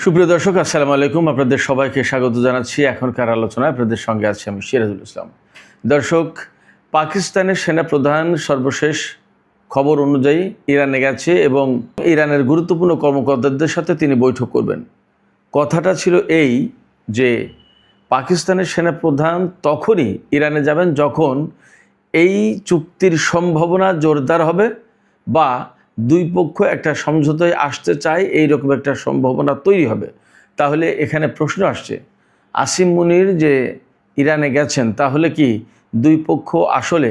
সুপ্রিয় দর্শক, আসসালামু আলাইকুম। আপনাদের সবাইকে স্বাগত জানাচ্ছি এখনকার আলোচনায়। আপনাদের সঙ্গে আছি আমি সিরাজুল ইসলাম। দর্শক, পাকিস্তানের সেনাপ্রধান সর্বশেষ খবর অনুযায়ী ইরানে গেছে এবং ইরানের গুরুত্বপূর্ণ কর্মকর্তাদের সাথে তিনি বৈঠক করবেন। কথাটা ছিল এই যে পাকিস্তানের সেনাপ্রধান তখনই ইরানে যাবেন যখন এই চুক্তির সম্ভাবনা জোরদার হবে বা দুই পক্ষ একটা সমঝোতায় আসতে চায়, এইরকম একটা সম্ভাবনা তৈরি হবে। তাহলে এখানে প্রশ্ন আসছে, আসিম মুনির যে ইরানে গেছেন তাহলে কি দুই পক্ষ আসলে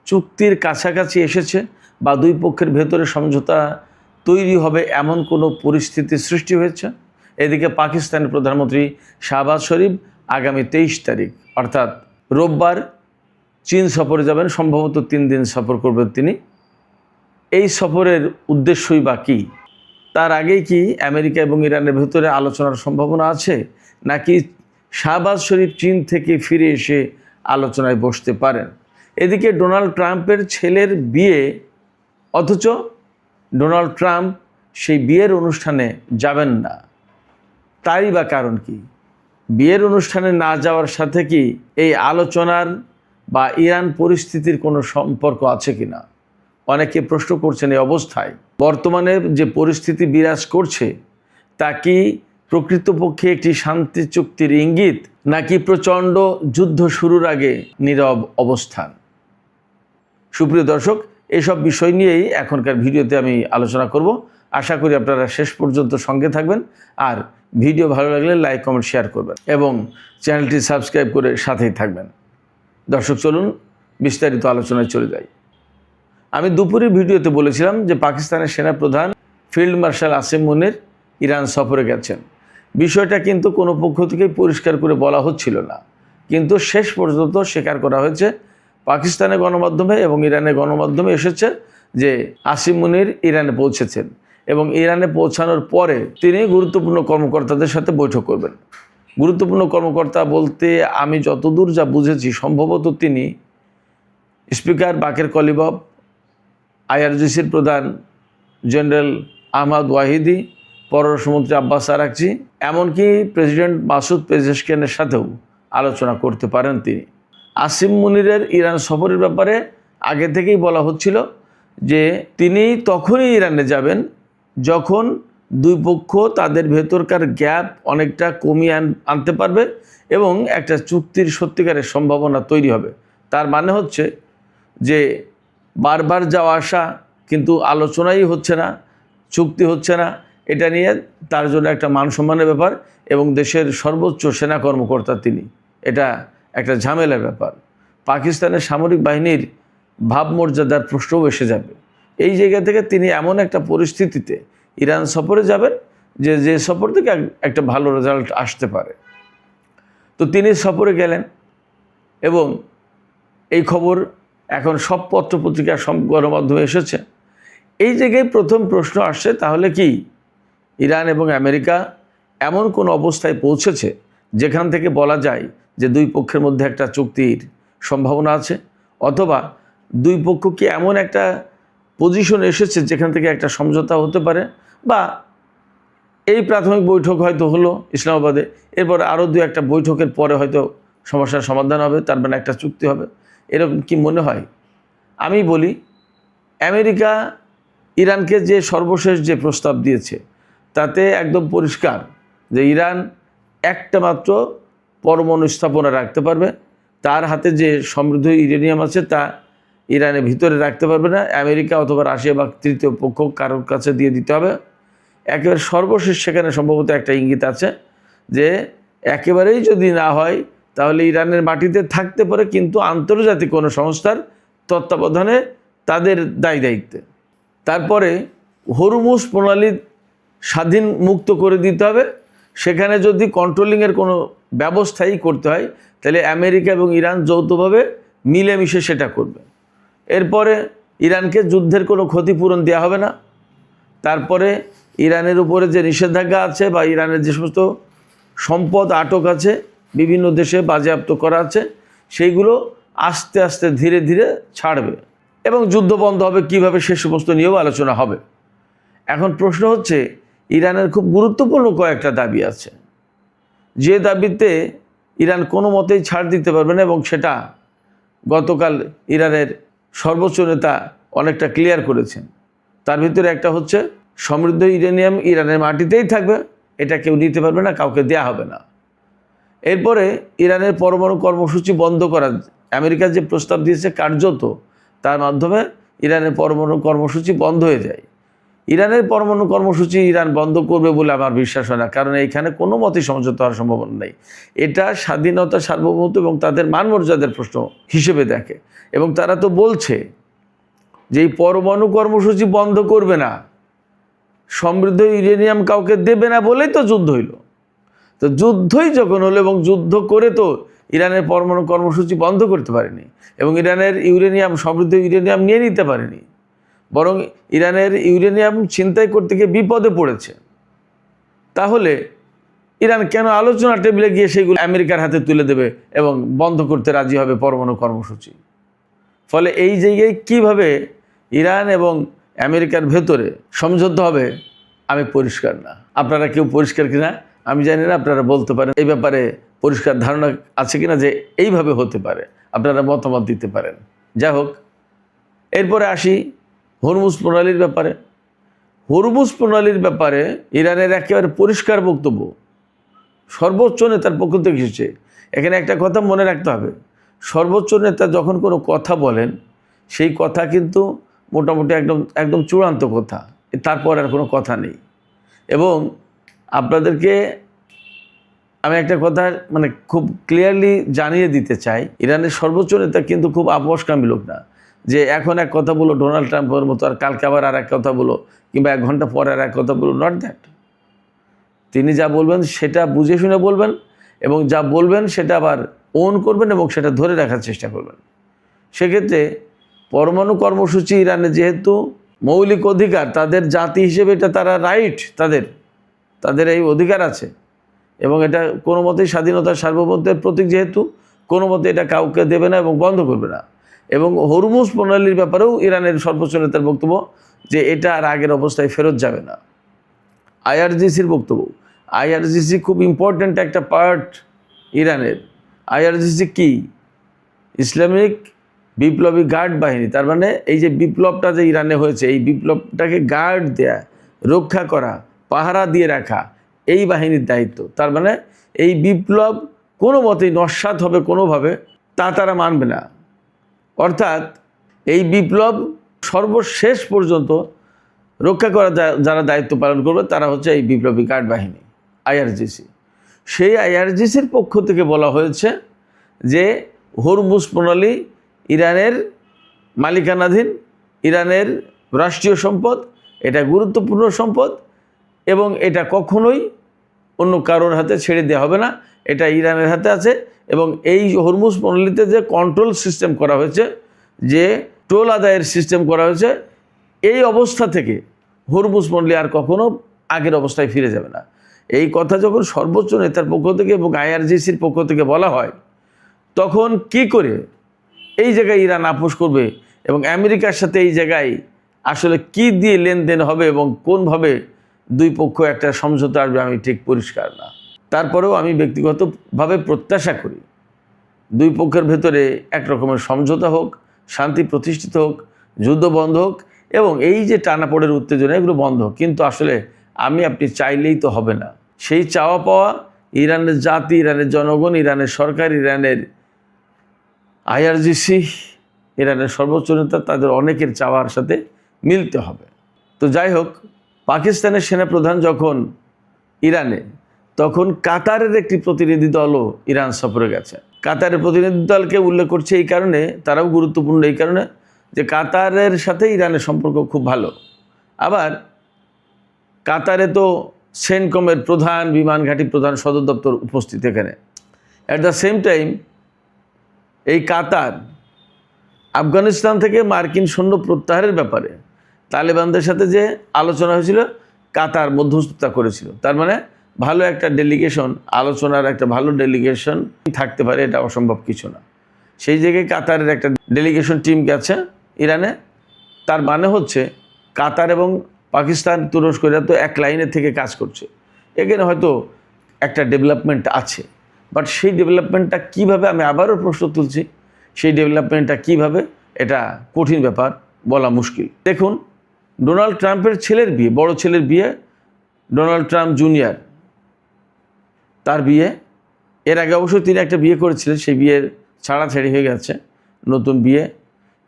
চুক্তির কাছাকাছি এসেছে বা দুই পক্ষের ভেতরে সমঝোতা তৈরি হবে এমন কোনো পরিস্থিতি সৃষ্টি হয়েছে? এদিকে পাকিস্তানের প্রধানমন্ত্রী শাহবাজ শরীফ আগামী 23 তারিখ অর্থাৎ রোববার চীন সফরে যাবেন। সম্ভবত 3 দিন সফর করবেন তিনি। এই সফরের উদ্দেশ্যই বা কী? তার আগেই কি আমেরিকা এবং ইরানের ভেতরে আলোচনার সম্ভাবনা আছে, নাকি শাহবাজ শরীফ চীন থেকে ফিরে এসে আলোচনায় বসতে পারেন? এদিকে ডোনাল্ড ট্রাম্পের ছেলের বিয়ে, অথচ ডোনাল্ড ট্রাম্প সেই বিয়ের অনুষ্ঠানে যাবেন না। তারই বা কারণ কি? বিয়ের অনুষ্ঠানে না যাওয়ার সাথে কি এই আলোচনার বা ইরান পরিস্থিতির কোনো সম্পর্ক আছে কি না, অনেকে প্রশ্ন করছেন। এই অবস্থায় বর্তমানে যে পরিস্থিতি বিরাজ করছে তা কি প্রকৃতপক্ষে একটি শান্তি চুক্তির ইঙ্গিত, নাকি প্রচণ্ড যুদ্ধ শুরুর আগে নীরব অবস্থান? সুপ্রিয় দর্শক, এসব বিষয় নিয়েই এখনকার ভিডিওতে আমি আলোচনা করব। আশা করি আপনারা শেষ পর্যন্ত সঙ্গে থাকবেন, আর ভিডিও ভালো লাগলে লাইক কমেন্ট শেয়ার করবেন এবং চ্যানেলটি সাবস্ক্রাইব করে সাথেই থাকবেন। দর্শক, চলুন বিস্তারিত আলোচনায় চলে যাই। আমি দুপুরের ভিডিওতে বলেছিলাম যে পাকিস্তানের সেনাপ্রধান ফিল্ড মার্শাল আসিম মুনির ইরান সফরে গেছেন। বিষয়টা কিন্তু কোনো পক্ষ থেকেই পরিষ্কার করে বলা হচ্ছিল না, কিন্তু শেষ পর্যন্ত স্বীকার করা হয়েছে পাকিস্তানের গণমাধ্যমে এবং ইরানের গণমাধ্যমে এসেছে যে আসিম মুনির ইরানে পৌঁছেছেন এবং ইরানে পৌঁছানোর পরে তিনি গুরুত্বপূর্ণ কর্মকর্তাদের সাথে বৈঠক করবেন। গুরুত্বপূর্ণ কর্মকর্তা বলতে আমি যতদূর যা বুঝেছি, সম্ভবত তিনি স্পিকার বাকের কলিবফ, আইআরজিসির প্রধান জেনারেল আহমদ ওয়াহিদি, পররাষ্ট্রমন্ত্রী আব্বাস আরাকচি, এমনকি প্রেসিডেন্ট মাসুদ পেজেশকিয়ানের সাথেও আলোচনা করতে পারেন তিনি। আসিম মুনিরের ইরান সফরের ব্যাপারে আগে থেকেই বলা হচ্ছিল যে তিনি তখনই ইরানে যাবেন যখন দুই পক্ষ তাদের ভেতরকার গ্যাপ অনেকটা কমিয়ে আনতে পারবে এবং একটা চুক্তির সত্যিকারের সম্ভাবনা তৈরি হবে। তার মানে হচ্ছে যে বারবার যাওয়া আসা কিন্তু আলোচনাই হচ্ছে না, চুক্তি হচ্ছে না, এটা নিয়ে তার জন্য একটা মান সম্মানের ব্যাপার এবং দেশের সর্বোচ্চ সেনা কর্মকর্তা তিনি, এটা একটা ঝামেলার ব্যাপার। পাকিস্তানের সামরিক বাহিনীর ভাবমর্যাদার প্রশ্নও এসে যাবে। এই জায়গা থেকে তিনি এমন একটা পরিস্থিতিতে ইরান সফরে যাবেন যে সফর থেকে একটা ভালো রেজাল্ট আসতে পারে। তো তিনি সফরে গেলেন এবং এই খবর এখন সব পত্রপত্রিকা, সব গণমাধ্যমে এসেছে। এই জায়গায় প্রথম প্রশ্ন আসছে, তাহলে কি ইরান এবং আমেরিকা এমন কোন অবস্থায় পৌঁছেছে যেখান থেকে বলা যায় যে দুই পক্ষের মধ্যে একটা চুক্তির সম্ভাবনা আছে, অথবা দুই পক্ষ কি এমন একটা পজিশন এসেছে যেখান থেকে একটা সমঝোতা হতে পারে, বা এই প্রাথমিক বৈঠক হয়তো হলো ইসলামাবাদে, এরপর আরও দু একটা বৈঠকের পরে হয়তো সমস্যার সমাধান হবে, তার মানে একটা চুক্তি হবে, এরকম কি মনে হয়? আমি বলি, আমেরিকা ইরানকে যে সর্বশেষ যে প্রস্তাব দিয়েছে তাতে একদম পরিষ্কার যে ইরান একটা মাত্র পরমাণু স্থাপনা রাখতে পারবে, তার হাতে যে সমৃদ্ধ ইউরেনিয়াম আছে তা ইরানের ভিতরে রাখতে পারবে না, আমেরিকা অথবা রাশিয়া বা তৃতীয় পক্ষ কারোর কাছে দিয়ে দিতে হবে। একেবারে সর্বশেষ সেখানে সম্ভবত একটা ইঙ্গিত আছে যে একেবারেই যদি না হয় তাহলে ইরানের মাটিতে থাকতে পারে, কিন্তু আন্তর্জাতিক কোনো সংস্থার তত্ত্বাবধানে তাদের দায়িত্বে। তারপরে হরমুজ প্রণালী স্বাধীন মুক্ত করে দিতে হবে। সেখানে যদি কন্ট্রোলিংয়ের কোনো ব্যবস্থাই করতে হয় তাহলে আমেরিকা এবং ইরান যৌথভাবে মিলেমিশে সেটা করবে। এরপরে ইরানকে যুদ্ধের কোনো ক্ষতিপূরণ দেওয়া হবে না। তারপরে ইরানের উপরে যে নিষেধাজ্ঞা আছে বা ইরানের যে সমস্ত সম্পদ আটক আছে, বিভিন্ন দেশে বাজেয়াপ্ত করা আছে, সেইগুলো আস্তে আস্তে ধীরে ধীরে ছাড়বে এবং যুদ্ধ বন্ধ হবে কীভাবে, সে সমস্ত নিয়েও আলোচনা হবে। এখন প্রশ্ন হচ্ছে, ইরানের খুব গুরুত্বপূর্ণ কয়েকটা দাবি আছে, যে দাবিতে ইরান কোনো মতেই ছাড় দিতে পারবে না, এবং সেটা গতকাল ইরানের সর্বোচ্চ নেতা অনেকটা ক্লিয়ার করেছেন। তার ভিতরে একটা হচ্ছে সমৃদ্ধ ইউরেনিয়াম ইরানের মাটিতেই থাকবে, এটা কেউ নিতে পারবে না, কাউকে দেয়া হবে না। এরপরে ইরানের পরমাণু কর্মসূচি বন্ধ করা, আমেরিকা যে প্রস্তাব দিয়েছে কার্যত তার মাধ্যমে ইরানের পরমাণু কর্মসূচি বন্ধ হয়ে যায়। ইরানের পরমাণু কর্মসূচি ইরান বন্ধ করবে বলে আমার বিশ্বাস হয় না, কারণ এইখানে কোনো মতেই সমঝোতা হওয়ার সম্ভাবনা নেই। এটা স্বাধীনতা, সার্বভৌমত্ব এবং তাদের মানমর্যাদার প্রশ্ন হিসেবে দেখে, এবং তারা তো বলছে যে এই পরমাণু কর্মসূচি বন্ধ করবে না, সমৃদ্ধ ইউরেনিয়াম কাউকে দেবে না বলেই তো যুদ্ধ হইল। তো যুদ্ধই যখন হলো, এবং যুদ্ধ করে তো ইরানের পরমাণু কর্মসূচি বন্ধ করতে পারেনি, এবং ইরানের ইউরেনিয়াম, সমৃদ্ধ ইউরেনিয়াম নিয়ে নিতে পারেনি, বরং ইরানের ইউরেনিয়াম ছিনতাই করতে গিয়ে বিপদে পড়েছে। তাহলে ইরান কেন আলোচনা টেবিলে গিয়ে সেগুলো আমেরিকার হাতে তুলে দেবে এবং বন্ধ করতে রাজি হবে পরমাণু কর্মসূচি? ফলে এই জায়গায় কিভাবে ইরান এবং আমেরিকার ভেতরে সমঝোতা হবে আমি পরিষ্কার না। আপনারা কেউ পরিষ্কার কিনা আমি জানি না, আপনারা বলতে পারেন এই ব্যাপারে পরিষ্কার ধারণা আছে কিনা যে এইভাবে হতে পারে, আপনারা মতামত দিতে পারেন। যাই হোক, এরপরে আসি হরমুজ প্রণালীর ব্যাপারে। হরমুজ প্রণালীর ব্যাপারে ইরানের একেবারে পরিষ্কার বক্তব্য সর্বোচ্চ নেতার পক্ষ থেকে এসেছে। এখানে একটা কথা মনে রাখতে হবে, সর্বোচ্চ নেতা যখন কোনো কথা বলেন সেই কথা কিন্তু মোটামুটি একদম চূড়ান্ত কথা, তারপর আর কোনো কথা নেই। এবং আপনাদেরকে আমি একটা কথা মানে খুব ক্লিয়ারলি জানিয়ে দিতে চাই, ইরানের সর্বোচ্চ নেতা কিন্তু খুব আপোষকামী লোক না, যে এখন এক কথা বলো ডোনাল্ড ট্রাম্পের মতো, আর কালকে আবার আর এক কথা বলো, কিংবা 1 ঘন্টা পরে আর এক কথা বলো। Not that. তিনি যা বলবেন সেটা বুঝে শুনে বলবেন, এবং যা বলবেন সেটা আবার ওন করবেন এবং সেটা ধরে রাখার চেষ্টা করবেন। সেক্ষেত্রে পরমাণু কর্মসূচি ইরানে যেহেতু মৌলিক অধিকার, তাদের জাতি হিসেবে এটা তারা রাইট, তাদের এই অধিকার আছে, এবং এটা কোনো মতেই স্বাধীনতার সার্বভৌমত্বের প্রতীক, যেহেতু কোনো মতে এটা কাউকে দেবে না এবং বন্ধ করবে না। এবং হরমুজ প্রণালীর ব্যাপারেও ইরানের সর্বোচ্চ নেতার বক্তব্য যে এটা আর আগের অবস্থায় ফেরত যাবে না। আইআরজিসির বক্তব্য, আইআরজিসি খুব ইম্পর্ট্যান্ট একটা পার্ট ইরানের। আইআরজিসি কি? ইসলামিক বিপ্লবী গার্ড বাহিনী। তার মানে এই যে বিপ্লবটা যে ইরানে হয়েছে, এই বিপ্লবটাকে গার্ড দেয়া, রক্ষা করা, পাহারা দিয়ে রাখা এই বাহিনীর দায়িত্ব। তার মানে এই বিপ্লব কোনো মতেই নস্যাৎ হবে কোনোভাবে তা তারা মানবে না। অর্থাৎ এই বিপ্লব সর্বশেষ পর্যন্ত রক্ষা করা যারা দায়িত্ব পালন করবে তারা হচ্ছে এই বিপ্লবী গার্ড বাহিনী, আইআরজিসি। সেই আইআরজিসির পক্ষ থেকে বলা হয়েছে যে হরমুজ প্রণালী ইরানের মালিকানাধীন, ইরানের রাষ্ট্রীয় সম্পদ, এটা গুরুত্বপূর্ণ সম্পদ, এবং এটা কখনোই অন্য কারোর হাতে ছেড়ে দেওয়া হবে না, এটা ইরানের হাতে আছে। এবং এই হরমুজ প্রণালীতে যে কন্ট্রোল সিস্টেম করা হয়েছে, যে টোল আদায়ের সিস্টেম করা হয়েছে, এই অবস্থা থেকে হরমুজ প্রণালী আর কখনো আগের অবস্থায় ফিরে যাবে না। এই কথা যখন সর্বোচ্চ নেতার পক্ষ থেকে এবং আইআরজিসির পক্ষ থেকে বলা হয়, তখন কি করে এই জায়গায় ইরান আপোষ করবে এবং আমেরিকার সাথে এই জায়গায় আসলে কি দিয়ে লেনদেন হবে এবং কোনভাবে দুই পক্ষ একটা সমঝোতা আসবে আমি ঠিক পরিষ্কার না। তারপরেও আমি ব্যক্তিগতভাবে প্রত্যাশা করি দুই পক্ষের ভেতরে এক রকমের সমঝোতা হোক, শান্তি প্রতিষ্ঠিত হোক, যুদ্ধ বন্ধ হোক, এবং এই যে টানাপোড়ের উত্তেজনা এগুলো বন্ধ হোক। কিন্তু আসলে আপনি চাইলেই তো হবে না। সেই চাওয়া পাওয়া ইরানের জাতি, ইরানের জনগণ, ইরানের সরকার, ইরানের আইআরজিসি, ইরানের সর্বোচ্চ নেতা, তাদের অনেকের চাওয়ার সাথে মিলতে হবে। তো যাই হোক, পাকিস্তানের সেনাপ্রধান যখন ইরানে, তখন কাতারের একটি প্রতিনিধি দলও ইরান সফরে গেছে। কাতারের প্রতিনিধি দলকে উল্লেখ করছে এই কারণে, তারাও গুরুত্বপূর্ণ এই কারণে যে কাতারের সাথে ইরানের সম্পর্ক খুব ভালো। আবার কাতারে তো সেনকমের প্রধান, বিমান ঘাঁটি প্রধান, সদর দপ্তর উপস্থিত এখানে। অ্যাট দ্য সেম টাইম এই কাতার আফগানিস্তান থেকে মার্কিন সৈন্য প্রত্যাহারের ব্যাপারে তালেবানদের সাথে যে আলোচনা হয়েছিল, কাতার মধ্যস্থতা করেছিল। তার মানে ভালো একটা ডেলিগেশন, আলোচনার একটা ভালো ডেলিগেশন থাকতে পারে, এটা অসম্ভব কিছু না। সেই জায়গায় কাতারের একটা ডেলিগেশন টিম গেছে ইরানে। তার মানে হচ্ছে কাতার এবং পাকিস্তান তুরস্ক এরা তো এক লাইনের থেকে কাজ করছে, এখানে হয়তো একটা ডেভেলপমেন্ট আছে, বাট সেই ডেভেলপমেন্টটা কীভাবে, আমি আবারও প্রশ্ন তুলছি, সেই ডেভেলপমেন্টটা কীভাবে, এটা কঠিন ব্যাপার, বলা মুশকিল। দেখুন, ডোনাল্ড ট্রাম্পের ছেলের বিয়ে, বড় ছেলের বিয়ে, ডোনাল্ড ট্রাম্প জুনিয়র, তার বিয়ে। এর আগে অবশ্যই তিনি একটা বিয়ে করেছিলেন, সেই বিয়ের ছাড়াছাড়ি হয়ে গেছে, নতুন বিয়ে।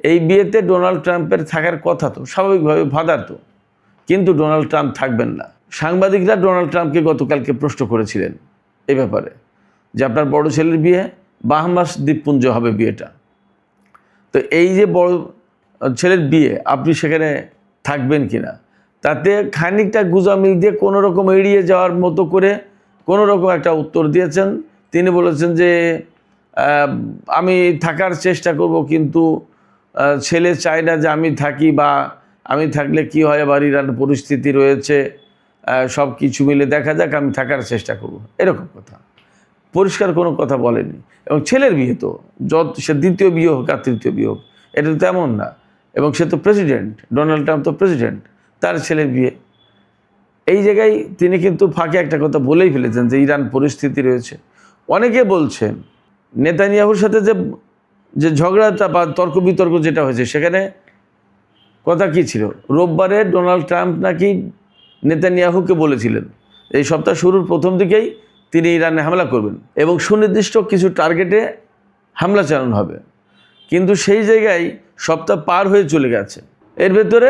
এই বিয়েতে ডোনাল্ড ট্রাম্পের থাকার কথা তো, স্বাভাবিকভাবে ভাদার তো, কিন্তু ডোনাল্ড ট্রাম্প থাকবেন না। সাংবাদিকরা ডোনাল্ড ট্রাম্পকে গতকালকে প্রশ্ন করেছিলেন এই ব্যাপারে, যে আপনার বড় ছেলের বিয়ে বাহামাস দ্বীপপুঞ্জ হবে বিয়েটা, তো এই যে বড় ছেলের বিয়ে আপনি সেখানে থাকবেন কিনা, তাতে খানিকটা গুজামিল দিয়ে কোনো রকম এড়িয়ে যাওয়ার মতো করে কোনো রকম একটা উত্তর দিয়েছেন। তিনি বলেছেন যে আমি থাকার চেষ্টা করব, কিন্তু ছেলে চায় না যে আমি থাকি, বা আমি থাকলে কি হয়, আবার ইরান পরিস্থিতি রয়েছে, সব কিছু মিলে দেখা যাক, আমি থাকার চেষ্টা করব, এরকম কথা। পরিষ্কার কোনো কথা বলেনি। এবং ছেলের বিয়ে তো, সে দ্বিতীয় বিয়ে হোক আর তৃতীয় বিয়ে হোক, এটা তো তেমন না। এবং সে তো প্রেসিডেন্ট, ডোনাল্ড ট্রাম্প তো প্রেসিডেন্ট, তার ছেলের বিয়ে। এই জায়গায় তিনি কিন্তু ফাঁকে একটা কথা বলেই ফেলেছেন যে ইরান পরিস্থিতি রয়েছে। অনেকে বলছেন নেতানিয়াহুর সাথে যে ঝগড়াটা বা তর্ক বিতর্ক যেটা হয়েছে, সেখানে কথা কি ছিল, রোববারে ডোনাল্ড ট্রাম্প নাকি নেতানিয়াহুকে বলেছিলেন এই সপ্তাহ শুরুর প্রথম দিকেই তিনি ইরানে হামলা করবেন এবং সুনির্দিষ্ট কিছু টার্গেটে হামলা চালানো হবে। কিন্তু সেই জায়গায় সপ্তাহ পার হয়ে চলে গেছে, এর ভেতরে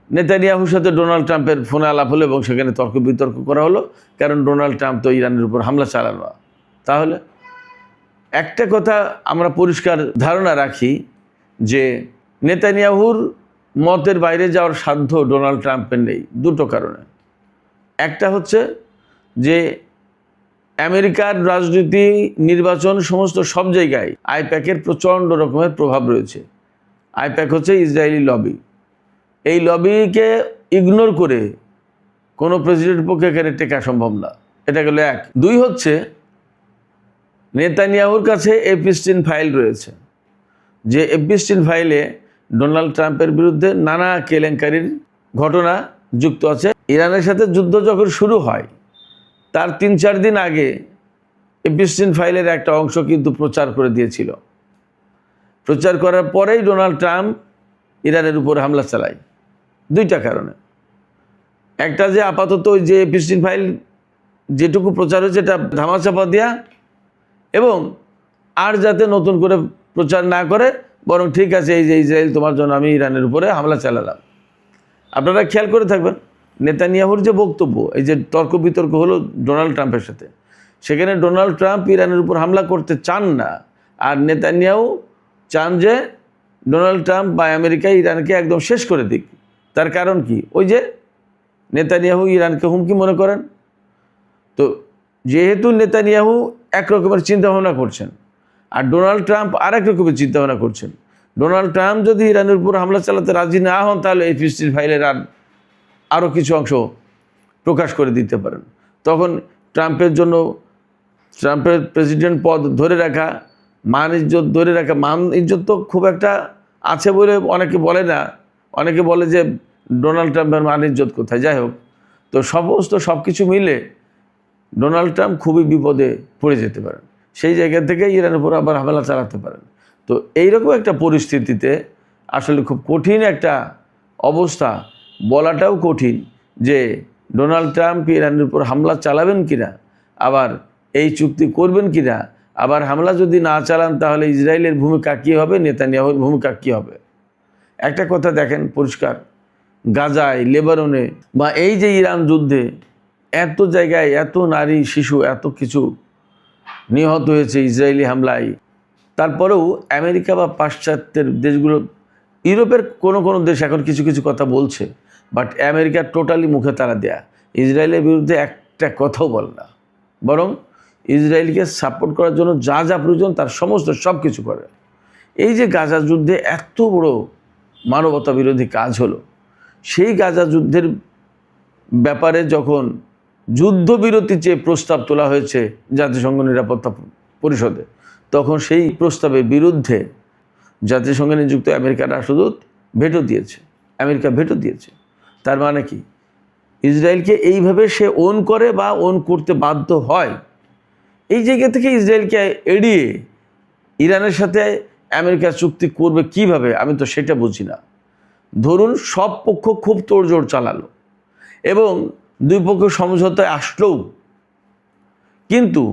নেতানিয়াহুর সাথে ডোনাল্ড ট্রাম্পের ফোনে আলাপ হলো এবং সেখানে তর্ক বিতর্ক করা হলো, কারণ ডোনাল্ড ট্রাম্প তো ইরানের উপর হামলা চালানো। তাহলে একটা কথা আমরা পরিষ্কার ধারণা রাখি যে নেতানিয়াহুর মতের বাইরে যাওয়ার সাধ্য ডোনাল্ড ট্রাম্পের নেই, দুটো কারণে। একটা হচ্ছে যে আমেরিকার রাজনীতি, নির্বাচন, সমস্ত সব জায়গায় আইপ্যাকের প্রচণ্ড রকমের প্রভাব রয়েছে। আইপ্যাক হচ্ছে ইসরায়েলি লবি, এই লবিকে ইগনোর করে কোনো প্রেসিডেন্টের পক্ষে এখানে টেকা সম্ভব না। এটা গেল এক। দুই হচ্ছে নেতানিয়াহুর কাছে এপিস্টিন ফাইল রয়েছে, যে এপিস্টিন ফাইলে ডোনাল্ড ট্রাম্পের বিরুদ্ধে নানা কেলেঙ্কারির ঘটনা যুক্ত আছে। ইরানের সাথে যুদ্ধ যখন শুরু হয় তার 3-4 দিন আগে এপিস্টিন ফাইলের একটা অংশ কিন্তু প্রচার করে দিয়েছিল। প্রচার করার পরেই ডোনাল্ড ট্রাম্প ইরানের উপর হামলা চালায়, দুইটা কারণে। একটা যে আপাতত ওই যে এপিস্টিন ফাইল যেটুকু প্রচার হয়েছে এটা ধামাচাপা দেয়া, এবং আর যাতে নতুন করে প্রচার না করে, বরং ঠিক আছে এই যে ইসরায়েল তোমার জন্য আমি ইরানের উপরে হামলা চালালাম। আপনারা খেয়াল করে থাকবেন নেতানিয়াহুর যে বক্তব্য, এই যে তর্ক বিতর্ক হলো ডোনাল্ড ট্রাম্পের সাথে, সেখানে ডোনাল্ড ট্রাম্প ইরানের উপর হামলা করতে চান না, আর নেতানিয়াহু চান যে ডোনাল্ড ট্রাম্প বা আমেরিকা ইরানকে একদম শেষ করে দিক। তার কারণ কি, ওই যে নেতানিয়াহু ইরানকে হুমকি মনে করেন। তো যেহেতু নেতানিয়াহু এক রকমের চিন্তাভাবনা করছেন আর ডোনাল্ড ট্রাম্প আর এক রকমের চিন্তাভাবনা করছেন, ডোনাল্ড ট্রাম্প যদি ইরানের উপর হামলা চালাতে রাজি না হন, তাহলে এই এপিস্টিন ফাইলের আরও কিছু অংশ প্রকাশ করে দিতে পারেন। তখন ট্রাম্পের জন্য, ট্রাম্পের প্রেসিডেন্ট পদ ধরে রাখা, মান ইজ্জত ধরে রাখা, মান ইজ্জত তো খুব একটা আছে বলে অনেকে বলে না, অনেকে বলে যে ডোনাল্ড ট্রাম্পের মান ইজ্জত কোথায়। যাই হোক, তো সব কিছু মিলে ডোনাল্ড ট্রাম্প খুবই বিপদে পড়ে যেতে পারেন, সেই জায়গা থেকে ইরানের উপর আবার হামলা চালাতে পারেন। তো এইরকম একটা পরিস্থিতিতে আসলে খুব কঠিন একটা অবস্থা, বলাটাও কঠিন যে ডোনাল্ড ট্রাম্প ইরানের উপর হামলা চালাবেন কিনা, আবার এই চুক্তি করবেন কিনা, আবার হামলা যদি না চালান তাহলে ইসরায়েলের ভূমিকা কী হবে, নেতানিয়াহুর ভূমিকা কী হবে। একটা কথা দেখেন পরিষ্কার, গাজায়, লেবাননে বা এই যে ইরান যুদ্ধে এত জায়গায় এত নারী, শিশু, এত কিছু নিহত হয়েছে ইসরায়েলি হামলায়, তারপরেও আমেরিকা বা পাশ্চাত্যের দেশগুলো, ইউরোপের কোনো দেশ এখন কিছু কিছু কথা বলছে, বাট আমেরিকা টোটালি মুখে তালা দেয়া, ইসরায়েলের বিরুদ্ধে একটা কথাও বলে না, বরং ইসরায়েলকে সাপোর্ট করার জন্য যা যা প্রয়োজন তার সমস্ত সব কিছু করে। এই যে গাজা যুদ্ধে এত বড় মানবতা বিরোধী কাজ হলো, সেই গাজা যুদ্ধের ব্যাপারে যখন যুদ্ধবিরতি চেয়ে প্রস্তাব তোলা হয়েছে জাতিসংঘ নিরাপত্তা পরিষদে, তখন সেই প্রস্তাবের বিরুদ্ধে জাতিসংঘে নিযুক্ত আমেরিকার রাষ্ট্রদূত ভেটো দিয়েছে, আমেরিকা ভেটো দিয়েছে। তার মানে কি ইসরায়েলকে এইভাবে সে ওন করে বা ওন করতে বাধ্য হয়। এই জায়গা থেকে ইসরায়েলকে এড়িয়ে ইরানের সাথে আমেরিকা চুক্তি করবে কিভাবে, আমি তো সেটা বুঝি না। ধরুন সব পক্ষ খুব তোড়জোড় চালালো এবং দুই পক্ষ সমঝোতায় আসলেও, কিন্তু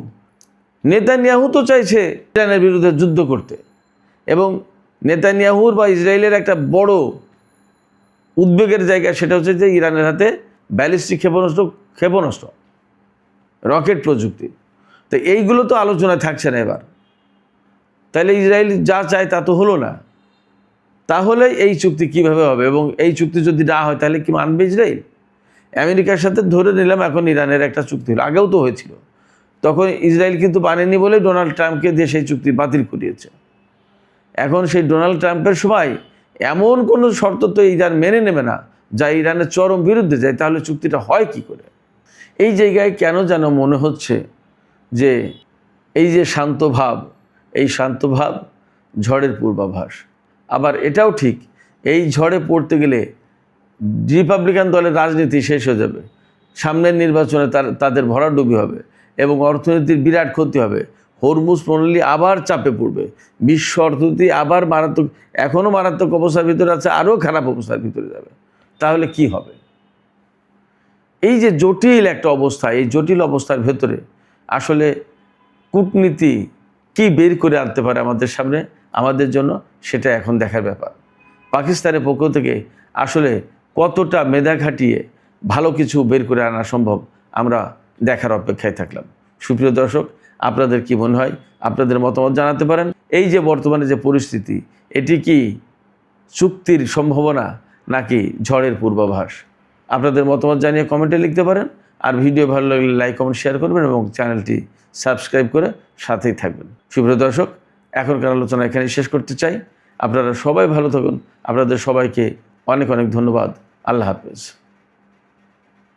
নেতানিয়াহু তো চাইছে ইরানের বিরুদ্ধে যুদ্ধ করতে, এবং নেতানিয়াহুর বা ইসরায়েলের একটা বড় উদ্বেগের জায়গা সেটা হচ্ছে যে ইরানের হাতে ব্যালিস্টিক ক্ষেপণাস্ত্র রকেট প্রযুক্তি। তো এইগুলো তো আলোচনায় থাকছে না এবার। তাহলে ইসরায়েল যা চায় তা তো হলো না। তাহলে এই চুক্তি কিভাবে হবে, এবং এই চুক্তি যদি না হয় তাহলে কি মানবে ইসরায়েল? আমেরিকার সাথে ধরে নিলাম এখন ইরানের একটা চুক্তি হলো, আগেও তো হয়েছিল, তখন ইসরায়েল কিন্তু মানেনি বলে ডোনাল্ড ট্রাম্পকে দিয়ে সেই চুক্তি বাতিল করিয়েছে। এখন সেই ডোনাল্ড ট্রাম্পের সময় এমন কোনো শর্ত তো ইরান মেনে নেবে না যা ইরানের চরম বিরুদ্ধে যায়, তাহলে চুক্তিটা হয় কি করে? এই জায়গায় কেন যেন মনে হচ্ছে যে এই যে শান্ত ভাব, এই শান্ত ভাব ঝড়ের পূর্বাভাস। আবার এটাও ঠিক, এই ঝড়ে পড়তে গেলে রিপাবলিকান দলের রাজনীতি শেষ হয়ে যাবে, সামনের নির্বাচনে তাদের ভরাডুবি হবে এবং অর্থনীতির বিরাট ক্ষতি হবে। হরমুজ প্রণালী আবার চাপে পড়বে, বিশ্ব অর্থনীতি আবার মারাত্মক, এখনও মারাত্মক অবস্থার ভিতরে আছে, আরও খারাপ অবস্থার ভিতরে যাবে। তাহলে কি হবে? এই যে জটিল একটা অবস্থা, এই জটিল অবস্থার ভেতরে আসলে কূটনীতি কি বের করে আনতে পারে আমাদের সামনে, আমাদের জন্য, সেটা এখন দেখার ব্যাপার। পাকিস্তানের পক্ষ থেকে আসলে কতটা মেধা খাটিয়ে ভালো কিছু বের করে আনা সম্ভব, আমরা দেখার অপেক্ষায় থাকলাম। সুপ্রিয় দর্শক, আপনাদের কি মনে হয়? আপনাদের মতামত জানাতে পারেন। এই যে বর্তমানে যে পরিস্থিতি, এটি কি চুক্তির সম্ভাবনা নাকি ঝড়ের পূর্বাভাস? আপনাদের মতামত জানিয়ে কমেন্টে লিখতে পারেন। আর ভিডিও ভালো লাগলে লাইক কমেন্ট শেয়ার করবেন এবং চ্যানেলটি সাবস্ক্রাইব করে সাথেই থাকবেন। সুপ্রিয় দর্শক, এখনকার আলোচনা এখানেই শেষ করতে চাই। আপনারা সবাই ভালো থাকুন। আপনাদের সবাইকে অনেক অনেক ধন্যবাদ। আল্লাহ হাফেজ।